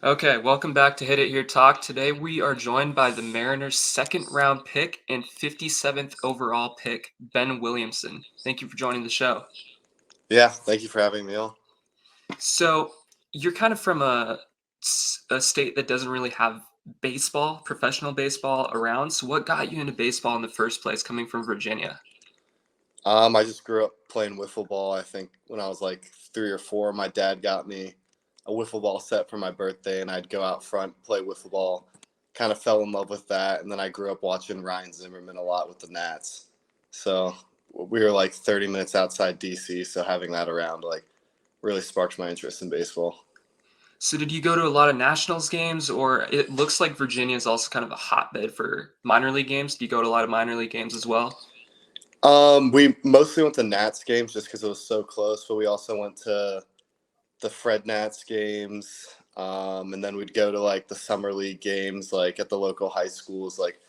Okay, welcome back to Hit It Here Talk. Today we are joined by the Mariners' second round pick and 57th overall pick, Ben Williamson. Thank you for joining the show. Yeah, thank you for having me on. So, you're kind of from a state that doesn't really have baseball, professional baseball around. So, what got you into baseball in the first place coming from Virginia? I just grew up playing wiffle ball. I think when I was like 3 or 4, my dad got me a wiffle ball set for my birthday, and I'd go out front, play wiffle ball. Kind of fell in love with that, and then I grew up watching Ryan Zimmerman a lot with the Nats. So we were like 30 minutes outside DC, so having that around like really sparked my interest in baseball. So, did you go to a lot of Nationals games, or it looks like Virginia is also kind of a hotbed for minor league games? Do you go to a lot of minor league games as well? We mostly went to Nats games just because it was so close, but we also went to the Fred Nats games, and then we'd go to like the summer league games, like at the local high schools. Like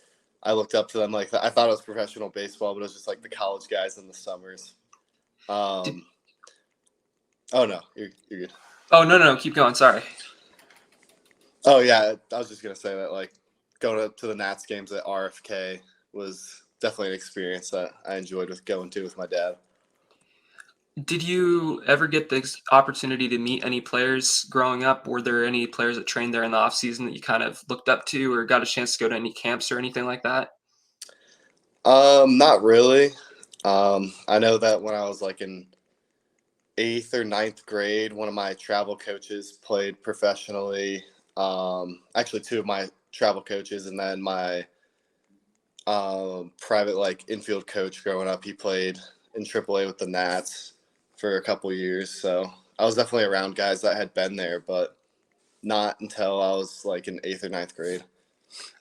I looked up to them, like I thought it was professional baseball, but it was just like the college guys in the summers. Did, Um, oh no, you're good. oh, no, keep going. Sorry. Oh yeah, I was just gonna say that like going to the Nats games at RFK was definitely an experience that I enjoyed with going to with my dad. Did you ever get this opportunity to meet any players growing up? Were there any players that trained there in the off season that you kind of looked up to or got a chance to go to any camps or anything like that? Not really. I know that when I was like in eighth or ninth grade, one of my travel coaches played professionally. Actually, two of my travel coaches, and then my private like infield coach growing up, he played in AAA with the Nats for a couple years. So I was definitely around guys that had been there, but not until I was like in eighth or ninth grade.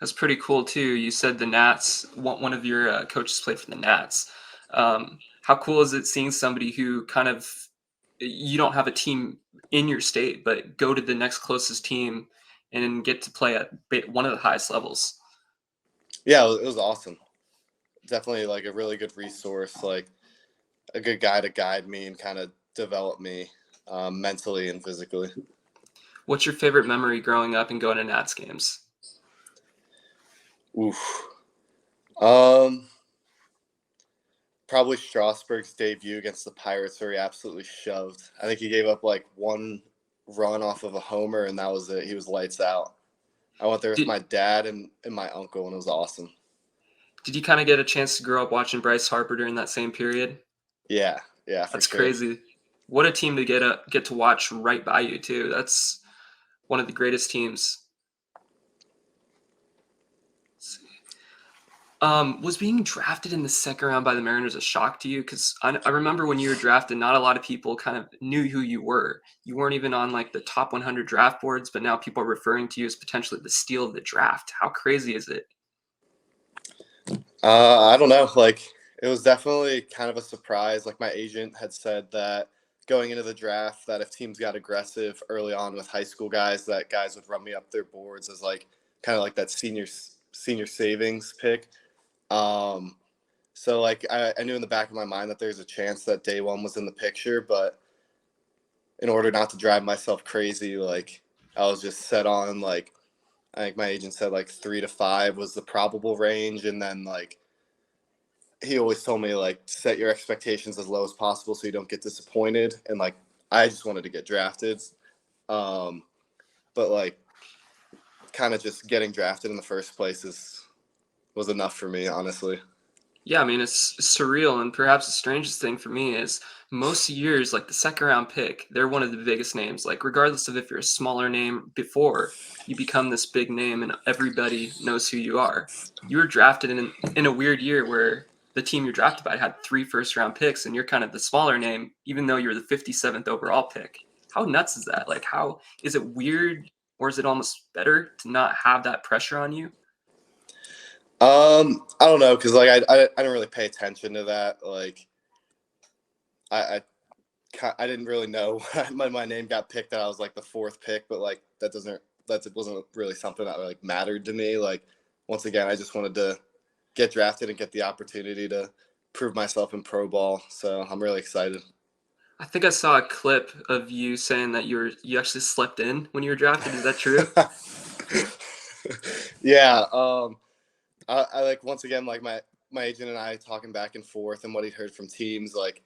That's pretty cool too. You said the Nats, one of your coaches played for the Nats. How cool is it seeing somebody who kind of, you don't have a team in your state, but go to the next closest team and get to play at one of the highest levels? Yeah, it was awesome. Definitely like a really good resource, like a good guy to guide me and kind of develop me mentally and physically. What's your favorite memory growing up and going to Nats games? Oof. Um, Probably Strasburg's debut against the Pirates, where he absolutely shoved. I think he gave up like one run off of a homer, and that was it. He was lights out. I went there with Did my dad and my uncle, and it was awesome. Did you kinda get a chance to grow up watching Bryce Harper during that same period? Yeah, yeah, for That's sure. crazy. What a team to get to watch right by you too. That's one of the greatest teams. Let's see. Was being drafted in the second round by the Mariners a shock to you? 'Cause I remember when you were drafted, not a lot of people kind of knew who you were. You weren't even on, like, the top 100 draft boards, but now people are referring to you as potentially the steal of the draft. How crazy is it? I don't know. Like, it was definitely kind of a surprise. Like, my agent had said that going into the draft, that if teams got aggressive early on with high school guys, that guys would run me up their boards as like kind of like that senior savings pick. Um, so like I knew in the back of my mind that there's a chance that day one was in the picture, but in order not to drive myself crazy, like I was just set on like I think my agent said like 3 to 5 was the probable range, and then like he always told me like set your expectations as low as possible so you don't get disappointed. And like I just wanted to get drafted, um, but like kind of just getting drafted in the first place was enough for me, honestly. Yeah, I mean, it's surreal, and perhaps the strangest thing for me is most years, like the second round pick, they're one of the biggest names. Like, regardless of if you're a smaller name before, you become this big name, and everybody knows who you are. You were drafted in a weird year where the team you're drafted by had 3 first round picks, and you're kind of the smaller name, even though you're the 57th overall pick. How nuts is that? Like, how is it weird, or is it almost better to not have that pressure on you? I don't know because like I didn't really pay attention to that. Like I I didn't really know when my name got picked that I was like the fourth pick, but like that wasn't really something that like mattered to me. Like once again, I just wanted to get drafted and get the opportunity to prove myself in pro ball. So I'm really excited. I think I saw a clip of you saying that you actually slept in when you were drafted. Is that true? Yeah, I like once again like my agent and I talking back and forth and what he'd heard from teams like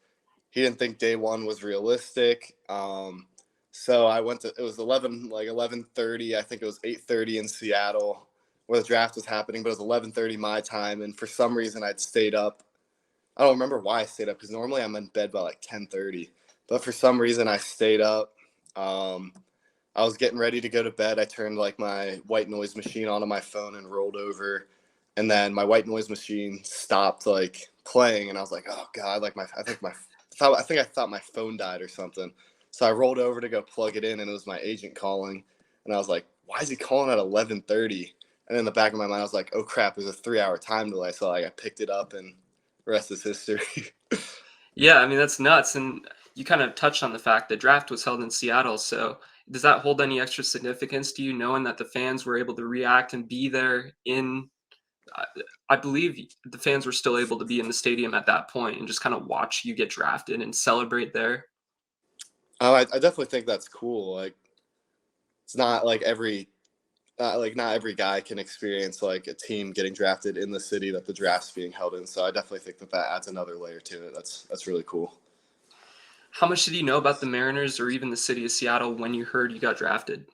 he didn't think day one was realistic. So I went to it was 11:30. I think it was 8:30 in Seattle where the draft was happening, but it was 11:30 my time, and for some reason I'd stayed up. I don't remember why I stayed up because normally I'm in bed by like 10:30, but for some reason I stayed up. Um, I was getting ready to go to bed. I turned like my white noise machine onto my phone and rolled over, and then my white noise machine stopped like playing, and I was like, "Oh God!" Like I think I thought my phone died or something. So I rolled over to go plug it in, and it was my agent calling, and I was like, "Why is he calling at 11:30?" And in the back of my mind, I was like, "Oh crap! There's a 3 hour time delay." So like I picked it up, and the rest is history. Yeah, I mean, that's nuts, and you kind of touched on the fact the draft was held in Seattle, so does that hold any extra significance to you knowing that the fans were able to react and be there in I I believe the fans were still able to be in the stadium at that point and just kinda watch you get drafted and celebrate there? I definitely think that's cool. Like it's not like not every guy can experience like a team getting drafted in the city that the draft's being held in. So I definitely think that that adds another layer to it. That's really cool. How much did you know about the Mariners or even the city of Seattle when you heard you got drafted?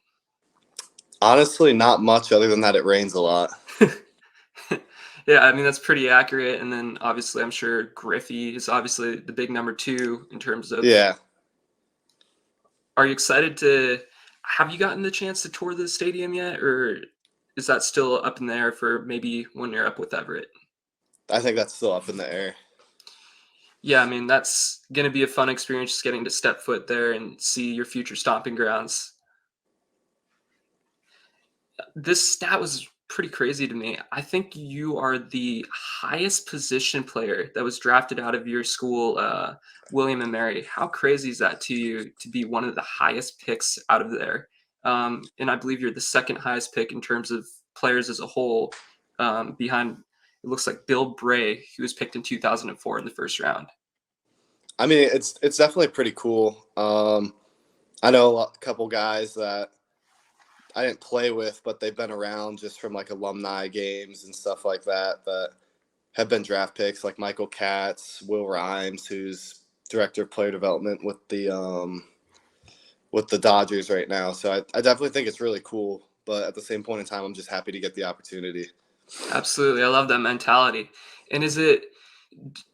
Honestly, not much other than that it rains a lot. Yeah, I mean, that's pretty accurate, and then, obviously, I'm sure Griffey is obviously the big number 2 in terms of Yeah. are you excited to have you gotten the chance to tour the stadium yet, or is that still up in the air for maybe when you're up with Everett? I think that's still up in the air. Yeah, I mean, that's gonna be a fun experience just getting to step foot there and see your future stomping grounds. This stat was pretty crazy to me. I think you are the highest position player that was drafted out of your school, William and Mary. How crazy is that to you to be one of the highest picks out of there? And I believe you're the second highest pick in terms of players as a whole, behind it looks like Bill Bray, who was picked in 2004 in the first round. I mean, it's definitely pretty cool. I know a couple guys that I didn't play with, but they've been around just from like alumni games and stuff like that that have been draft picks, like Michael Katz, Will Rhymes, who's director of player development with the Dodgers right now. So I definitely think it's really cool. But at the same point in time, I'm just happy to get the opportunity. Absolutely, I love that mentality. And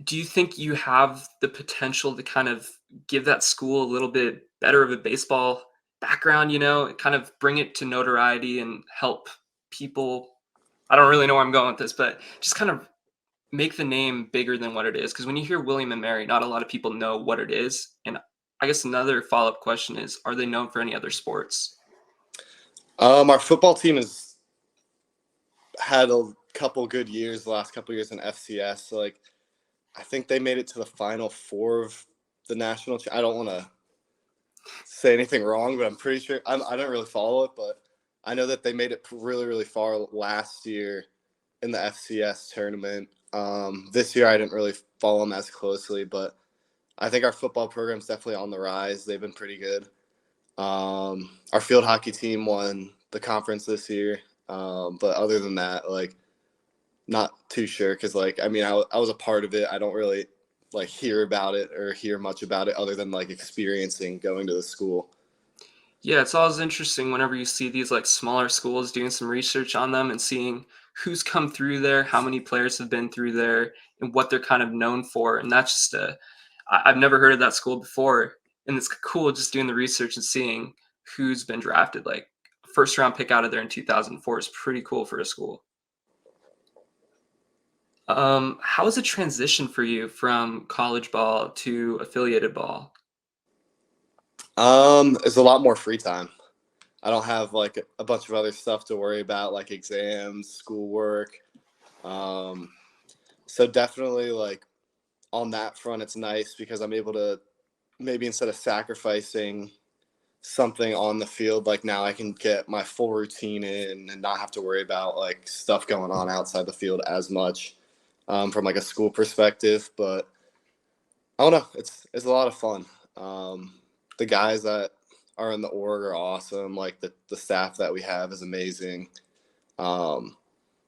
do you think you have the potential to kind of give that school a little bit better of a baseball background, kind of bring it to notoriety and help people? I don't really know where I'm going with this, but just kind of make the name bigger than what it is. Because when you hear William and Mary, not a lot of people know what it is. And I guess another follow up question is, are they known for any other sports? Our football team has had a couple good years, the last couple years in FCS. So like, I think they made it to the final four of the national. I don't want to say anything wrong, but I'm pretty sure I don't really follow it, but I know that they made it really, really far last year in the FCS tournament. This year, I didn't really follow them as closely, but I think our football program's definitely on the rise. They've been pretty good. Our field hockey team won the conference this year, but other than that, like, not too sure because, like, I mean, I was a part of it. I don't really like hear about it or hear much about it other than like experiencing going to the school. Yeah, it's always interesting whenever you see these like smaller schools doing some research on them and seeing who's come through there, how many players have been through there, and what they're kind of known for. And that's just I've never heard of that school before. And it's cool just doing the research and seeing who's been drafted. Like first round pick out of there in 2004 is pretty cool for a school. How was the transition for you from college ball to affiliated ball? It's a lot more free time. I don't have like a bunch of other stuff to worry about, like exams, schoolwork. Um, so definitely like on that front, it's nice because I'm able to maybe instead of sacrificing something on the field, like now I can get my full routine in and not have to worry about like stuff going on outside the field as much from like a school perspective. But I don't know, it's a lot of fun. The guys that are in the org are awesome. Like the staff that we have is amazing. Um,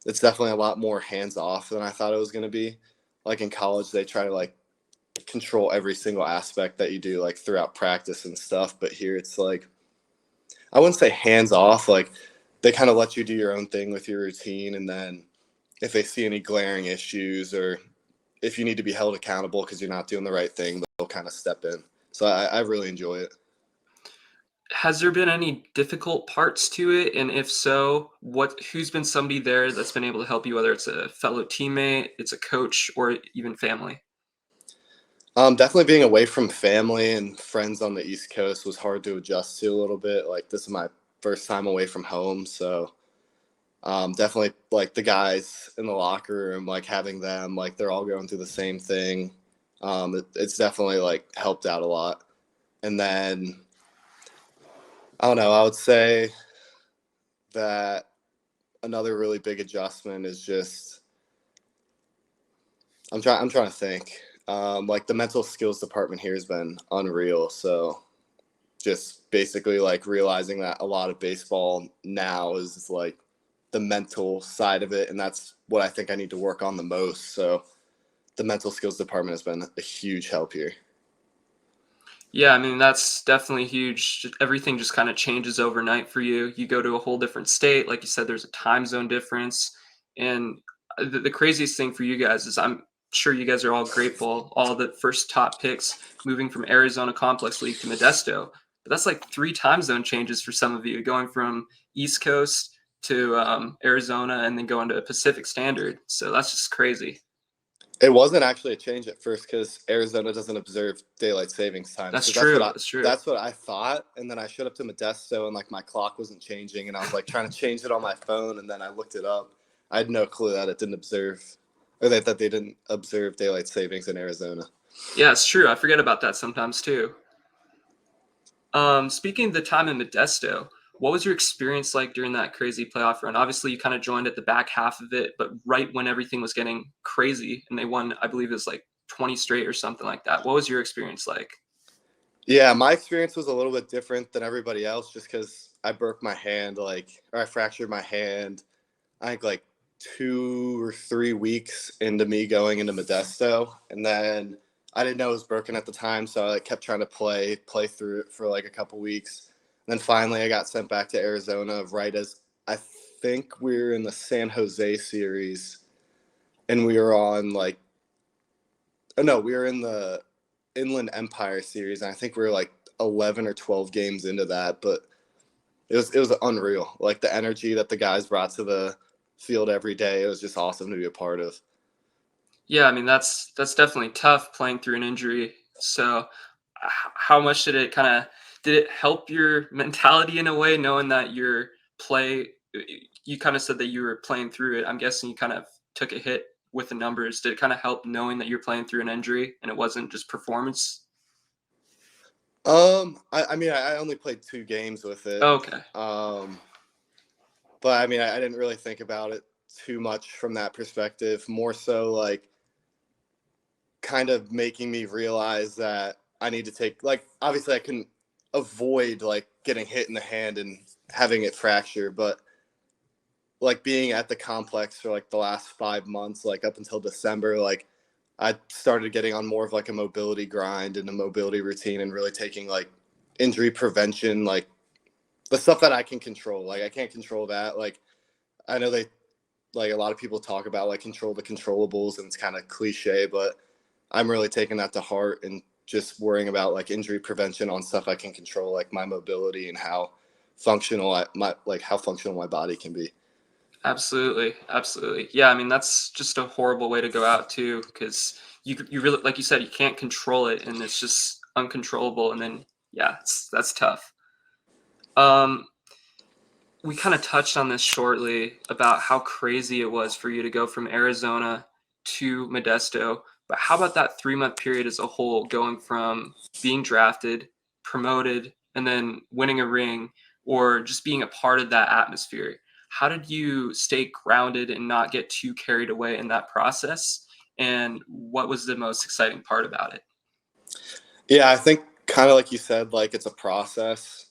it's definitely a lot more hands off than I thought it was going to be. Like in college, they try to like control every single aspect that you do like throughout practice and stuff. But here it's like, I wouldn't say hands off. Like they kind of let you do your own thing with your routine. And then if they see any glaring issues or if you need to be held accountable because you're not doing the right thing, they'll kind of step in. So I really enjoy it. Has there been any difficult parts to it? And if so, who's been somebody there that's been able to help you, whether it's a fellow teammate, it's a coach, or even family? Definitely being away from family and friends on the East Coast was hard to adjust to a little bit. Like this is my first time away from home, so definitely like the guys in the locker room, like having them, like they're all going through the same thing. It's definitely like helped out a lot. And then I don't know, I would say that another really big adjustment is just I'm trying to think. Like the mental skills department here has been unreal. So just basically like realizing that a lot of baseball now is like the mental side of it, and that's what I think I need to work on the most. So the mental skills department has been a huge help here. Yeah, I mean, that's definitely huge. Everything just kind of changes overnight for you. You go to a whole different state. Like you said, there's a time zone difference. And the craziest thing for you guys is I'm sure you guys are all grateful, all the first top picks moving from Arizona Complex League to Modesto. But that's like three time zone changes for some of you, going from East Coast to Arizona and then going to Pacific Standard. So that's just crazy. It wasn't actually a change at first because Arizona doesn't observe daylight savings time. That's So true. That's true. that's what I thought. And then I showed up to Modesto and like my clock wasn't changing, and I was like trying to change it on my phone, and then I looked it up. I had no clue that it didn't observe, or that they didn't observe daylight savings in Arizona. Yeah, it's true. I forget about that sometimes too. Speaking of the time in Modesto, what was your experience like during that crazy playoff run? Obviously, you kind of joined at the back half of it, but right when everything was getting crazy and they won, I believe it was like 20 straight or something like that. What was your experience like? Yeah, my experience was a little bit different than everybody else just because I broke my hand, or I fractured my hand, I think like 2 or 3 weeks into me going into Modesto. And then I didn't know it was broken at the time. So I like, kept trying to play through it for like a couple weeks. And then finally I got sent back to Arizona right as I think we were in the San Jose series. And we were on like, oh no, we were in the Inland Empire series. And I think we were like 11 or 12 games into that. But it was unreal. Like the energy that the guys brought to the field every day, it was just awesome to be a part of. Yeah, I mean that's definitely tough playing through an injury. So, how much did it help your mentality in a way, knowing that your play? You kind of said that you were playing through it. I'm guessing you kind of took a hit with the numbers. Did it kind of help knowing that you're playing through an injury and it wasn't just performance? I mean, I only played 2 games with it. Okay. But I mean, I didn't really think about it too much from that perspective. More so, like, kind of making me realize that I need to take, like, obviously I couldn't avoid like getting hit in the hand and having it fracture, but like being at the complex for like the last 5 months, like up until December, like I started getting on more of like a mobility grind and a mobility routine and really taking like injury prevention, like the stuff that I can control. Like I can't control that. Like I know they like a lot of people talk about like control the controllables and it's kind of cliche, but I'm really taking that to heart and just worrying about like injury prevention on stuff I can control, like my mobility and how functional my body can be. Absolutely, absolutely. Yeah, I mean that's just a horrible way to go out too, because you really, like you said, you can't control it, and it's just uncontrollable. And then yeah, that's tough. Um, we kind of touched on this shortly about how crazy it was for you to go from Arizona to Modesto. But how about that 3 month period as a whole, going from being drafted, promoted, and then winning a ring, or just being a part of that atmosphere? How did you stay grounded and not get too carried away in that process? And what was the most exciting part about it? Yeah, I think kind of like you said, like it's a process.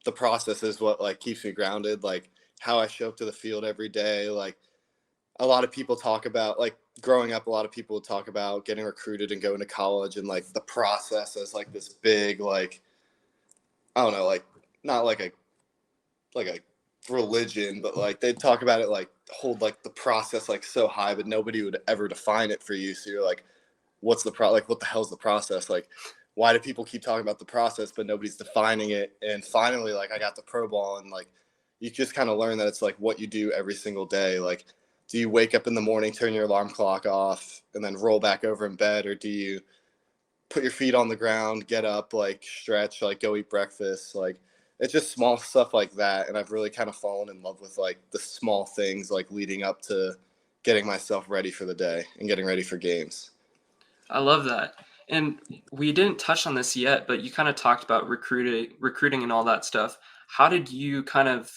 The process is what like keeps me grounded. Like how I show up to the field every day. Like a lot of people talk about like growing up. A lot of people would talk about getting recruited and going to college and like the process as like this big like I don't know like not like a religion, but like they'd talk about it like hold like the process like so high, but nobody would ever define it for you. So you're like, what's the like what the hell's the process? Like why do people keep talking about the process but nobody's defining it? And finally like I got the pro ball and like you just kind of learn that it's like what you do every single day. Like do you wake up in the morning, turn your alarm clock off and then roll back over in bed, or do you put your feet on the ground, get up, like stretch, like go eat breakfast? Like it's just small stuff like that. And I've really kind of fallen in love with like the small things like leading up to getting myself ready for the day and getting ready for games. I love that. And we didn't touch on this yet, but you kind of talked about recruiting and all that stuff. How did you kind of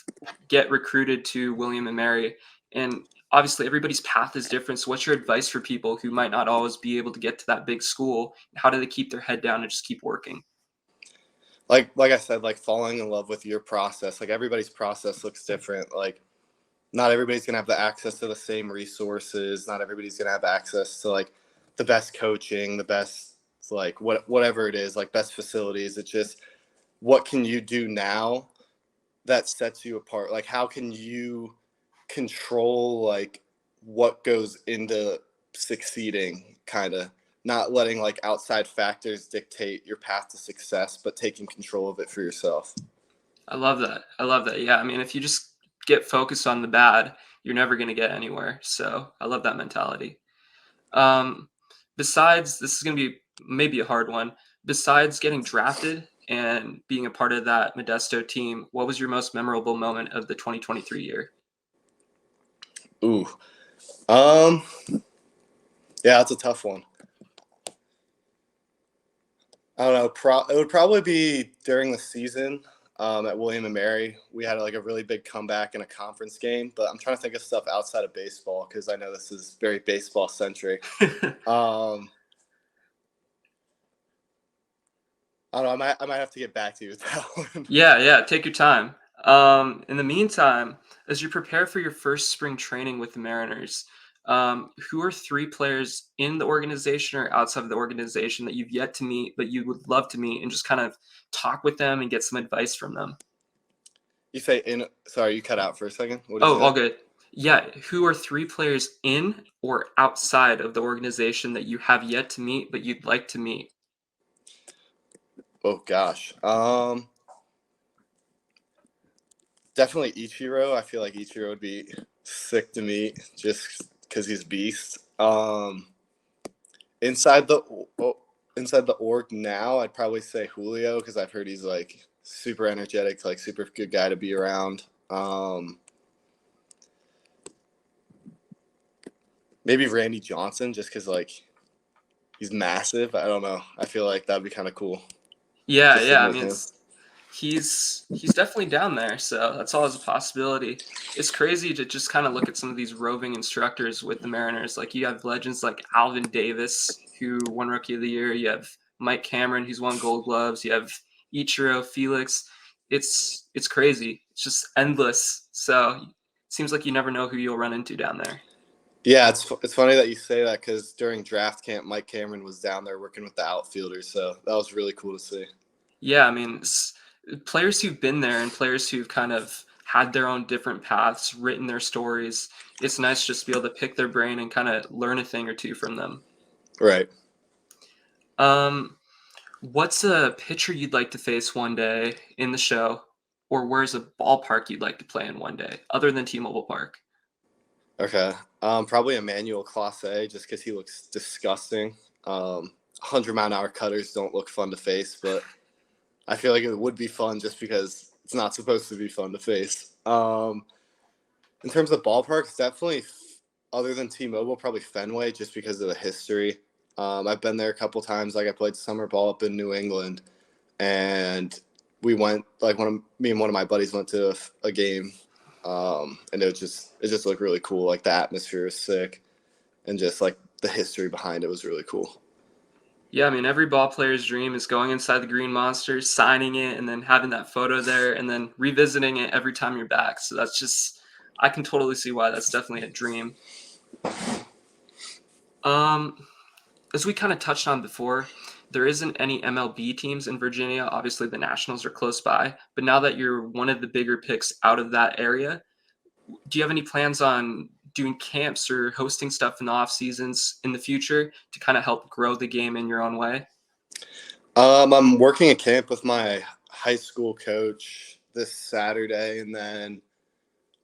get recruited to William and Mary? And obviously everybody's path is different. So what's your advice for people who might not always be able to get to that big school? How do they keep their head down and just keep working? Like I said, like falling in love with your process. Like everybody's process looks different. Like not everybody's gonna have the access to the same resources. Not everybody's gonna have access to like the best coaching, the best like whatever it is, like best facilities. It's just what can you do now that sets you apart? Like how can you control like what goes into succeeding, kind of not letting like outside factors dictate your path to success, but taking control of it for yourself. I love that. I love that. Yeah, I mean, if you just get focused on the bad, you're never going to get anywhere. So I love that mentality. Um, besides, this is going to be maybe a hard one. Besides getting drafted and being a part of that Modesto team, what was your most memorable moment of the 2023 year? Ooh. um yeah, that's a tough one. I don't know. It would probably be during the season at William and Mary. We had like a really big comeback in a conference game, but I'm trying to think of stuff outside of baseball because I know this is very baseball centric. Um, I don't know. I might have to get back to you with that one. Yeah, yeah, take your time. In the meantime, as you prepare for your first spring training with the Mariners, who are three players in the organization or outside of the organization that you've yet to meet, but you would love to meet and just kind of talk with them and get some advice from them? You say in? Sorry, you cut out for a second. What did you Oh, all say? good. Yeah, who are three players in or outside of the organization that you have yet to meet, but you'd like to meet? Oh gosh. Definitely Ichiro. I feel like Ichiro would be sick to meet just because he's beast. Inside the inside the org now, I'd probably say Julio because I've heard he's like super energetic, like super good guy to be around. Maybe Randy Johnson just because like he's massive. I don't know. I feel like that'd be kind of cool Yeah, just to yeah. I meet mean, him. he's definitely down there, so that's always a possibility. It's crazy to just kind of look at some of these roving instructors with the Mariners. Like you have legends like Alvin Davis, who won Rookie of the Year. You have Mike Cameron, who's won Gold Gloves. You have Ichiro, Felix. It's crazy. It's just endless. So it seems like you never know who you'll run into down there. Yeah, it's funny that you say that because during draft camp, Mike Cameron was down there working with the outfielders, so that was really cool to see. Yeah, I mean, players who've been there and players who've kind of had their own different paths, written their stories. It's nice just to be able to pick their brain and kind of learn a thing or two from them. Right. Um, what's a pitcher you'd like to face one day in the show, or where's a ballpark you'd like to play in one day, other than T-Mobile Park? Okay. Probably Emmanuel Clase, just because he looks disgusting. 100-mile-an-hour cutters don't look fun to face, but I feel like it would be fun just because it's not supposed to be fun to face. In terms of ballparks, definitely other than T-Mobile, probably Fenway, just because of the history. I've been there a couple times. Like I played summer ball up in New England, and we went like me and one of my buddies went to a game, and it just looked really cool. Like the atmosphere was sick, and just like the history behind it was really cool. Yeah, I mean, every ball player's dream is going inside the Green Monster, signing it, and then having that photo there, and then revisiting it every time you're back. So that's just, I can totally see why that's definitely a dream. Um, as we kind of touched on before, there isn't any MLB teams in Virginia. Obviously, the Nationals are close by, but now that you're one of the bigger picks out of that area, do you have any plans on doing camps or hosting stuff in the off seasons in the future to kind of help grow the game in your own way? I'm working a camp with my high school coach this Saturday, and then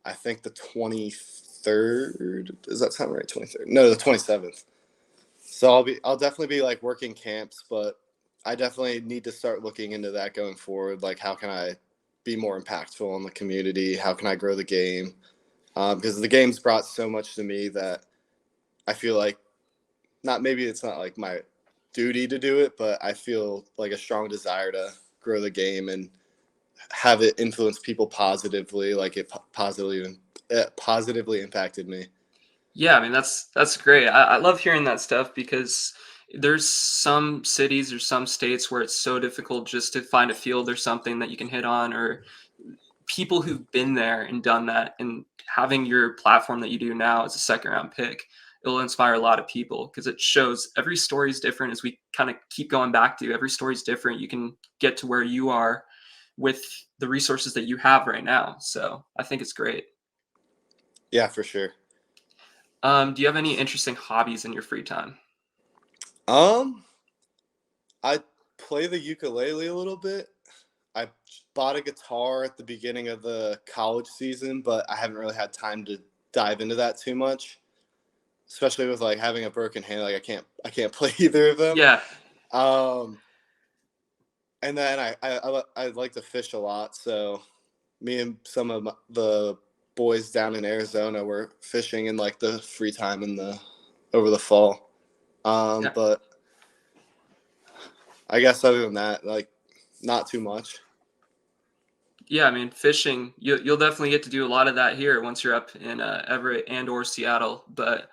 I think the 23rd. Does that sound right? 23rd? No, the 27th. So I'll definitely be like working camps, but I definitely need to start looking into that going forward. Like, how can I be more impactful in the community? How can I grow the game? Because the game's brought so much to me that I feel like maybe it's not like my duty to do it, but I feel like a strong desire to grow the game and have it influence people positively, like it positively impacted me. Yeah, I mean that's great. I love hearing that stuff because there's some cities or some states where it's so difficult just to find a field or something that you can hit on, or people who've been there and done that, and having your platform that you do now as a second round pick, it'll inspire a lot of people because it shows every story is different. As we kind of keep going back to, every story is different. You can get to where you are with the resources that you have right now. So I think it's great. Yeah, for sure. Do you have any interesting hobbies in your free time? Um, I play the ukulele a little bit. I bought a guitar at the beginning of the college season, but I haven't really had time to dive into that too much, especially with like having a broken hand. Like I can't play either of them. Yeah, Um, and then I like to fish a lot, so me and some of the boys down in Arizona were fishing in like the free time in the over the fall. yeah, But I guess other than that, like not too much. yeah. I mean, fishing. You'll definitely get to do a lot of that here once you're up in Everett and or Seattle. But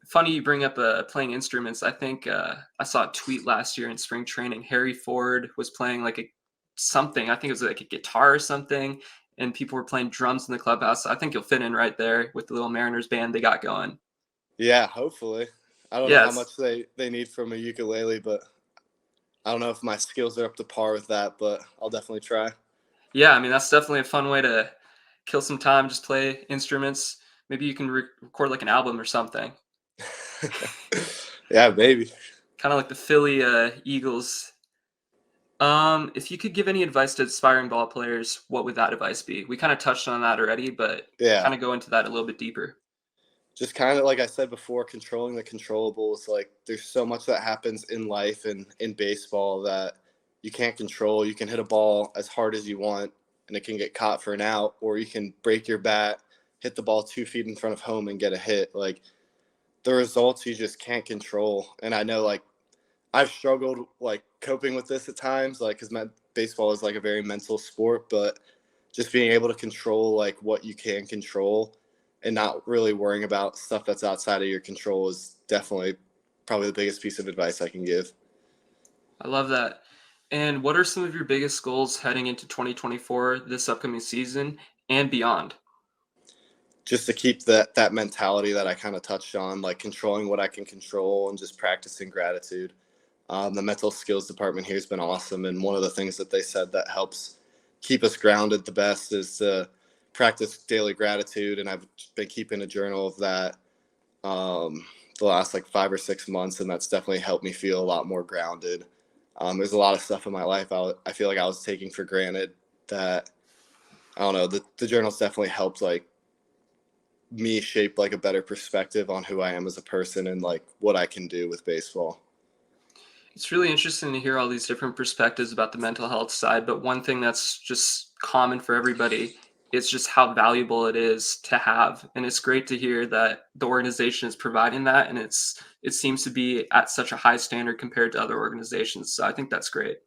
funny you bring up playing instruments. I think I saw a tweet last year in spring training. Harry Ford was playing like a something. I think it was like a guitar or something, and people were playing drums in the clubhouse. I think you'll fit in right there with the little Mariners band they got going. Yeah, hopefully. I don't know how Yes. much they need from a ukulele, but I don't know if my skills are up to par with that, but I'll definitely try. Yeah, I mean that's definitely a fun way to kill some time. Just play instruments. Maybe you can record like an album or something. Yeah, maybe. Kind of like the Philly Eagles. If you could give any advice to aspiring ball players, what would that advice be? We kind of touched on that already, but Yeah. kind of go into that a little bit deeper. Just kind of like I said before, controlling the controllables. Like there's so much that happens in life and in baseball that you can't control. You can hit a ball as hard as you want and it can get caught for an out, or you can break your bat, hit the ball 2 feet in front of home and get a hit. Like the results you just can't control. And I know like I've struggled like coping with this at times, like because my baseball is like a very mental sport, but just being able to control like what you can control and not really worrying about stuff that's outside of your control is definitely probably the biggest piece of advice I can give. I love that. And what are some of your biggest goals heading into 2024, this upcoming season and beyond? Just to keep that mentality that I kind of touched on, like controlling what I can control and just practicing gratitude. The mental skills department here has been awesome, and one of the things that they said that helps keep us grounded the best is to practice daily gratitude. And I've been keeping a journal of that the last like 5 or 6 months, and that's definitely helped me feel a lot more grounded. There's a lot of stuff in my life I feel like I was taking for granted that I don't know. The journals definitely helped like me shape like a better perspective on who I am as a person and like what I can do with baseball. It's really interesting to hear all these different perspectives about the mental health side, but one thing that's just common for everybody is just how valuable it is to have. And it's great to hear that the organization is providing that, and it seems to be at such a high standard compared to other organizations. So I think that's great.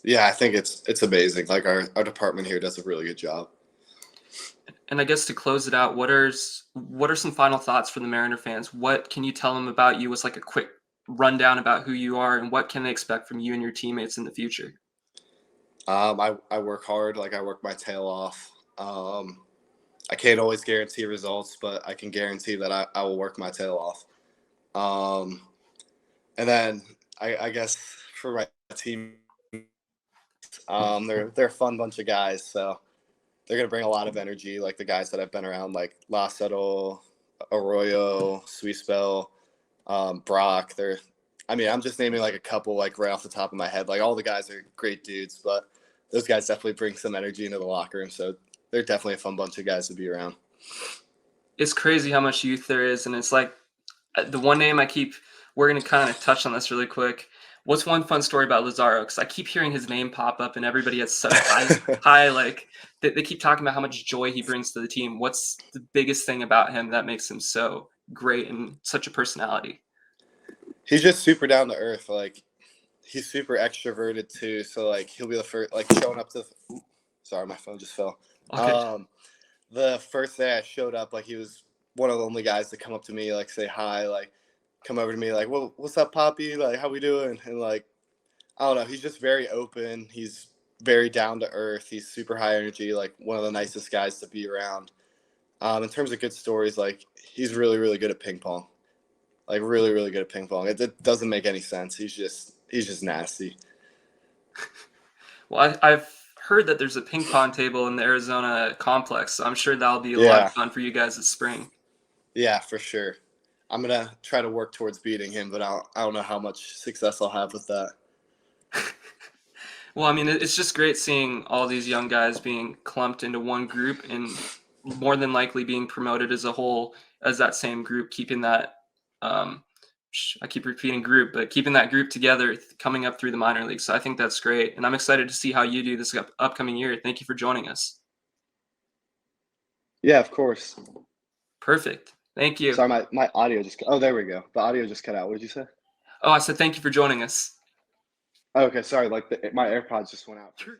Yeah, I think it's amazing. Like our department here does a really good job. And I guess to close it out, what are some final thoughts for the Mariner fans? What can you tell them about you? What's like a quick rundown about who you are and what can they expect from you and your teammates in the future? I work hard. Like I work my tail off. I can't always guarantee results, but I can guarantee that I will work my tail off. Um, and then I guess for my team, they're a fun bunch of guys, so they're gonna bring a lot of energy. Like the guys that I've been around, like Lazaro, Arroyo, Sweetspell, Brock. I mean, I'm just naming like a couple, like right off the top of my head. Like all the guys are great dudes, but those guys definitely bring some energy into the locker room. So they're definitely a fun bunch of guys to be around. It's crazy how much youth there is, and it's like the one name we're gonna kind of touch on this really quick. What's one fun story about Lazaro? Because I keep hearing his name pop up, and everybody has such high like they keep talking about how much joy he brings to the team. What's the biggest thing about him that makes him so great and such a personality? He's just super down to earth. Like he's super extroverted too. So like he'll be the first, like showing up to. Sorry, my phone just fell. Okay. The first day I showed up, like he was one of the only guys to come up to me, like say hi, like come over to me, like, well, what's up, Poppy? Like, how we doing? And like, I don't know, he's just very open. He's very down to earth. He's super high energy, like one of the nicest guys to be around. In terms of good stories, like he's really, really good at ping pong. Like really, really good at ping pong. It doesn't make any sense. He's just nasty. Well, I've heard that there's a ping pong table in the Arizona complex, so I'm sure that'll be a lot of Yeah, fun for you guys this spring. yeah, for sure. I'm gonna try to work towards beating him, but I don't know how much success I'll have with that. Well, I mean, it's just great seeing all these young guys being clumped into one group and more than likely being promoted as a whole as that same group, keeping that I keep repeating group, but keeping that group together coming up through the minor leagues. So I think that's great. And I'm excited to see how you do this upcoming year. Thank you for joining us. Yeah, of course. Perfect. Thank you. Sorry, my audio just. Oh, there we go. The audio just cut out. What did you say? Oh, I said thank you for joining us. Oh, okay, sorry. Like my AirPods just went out for a second.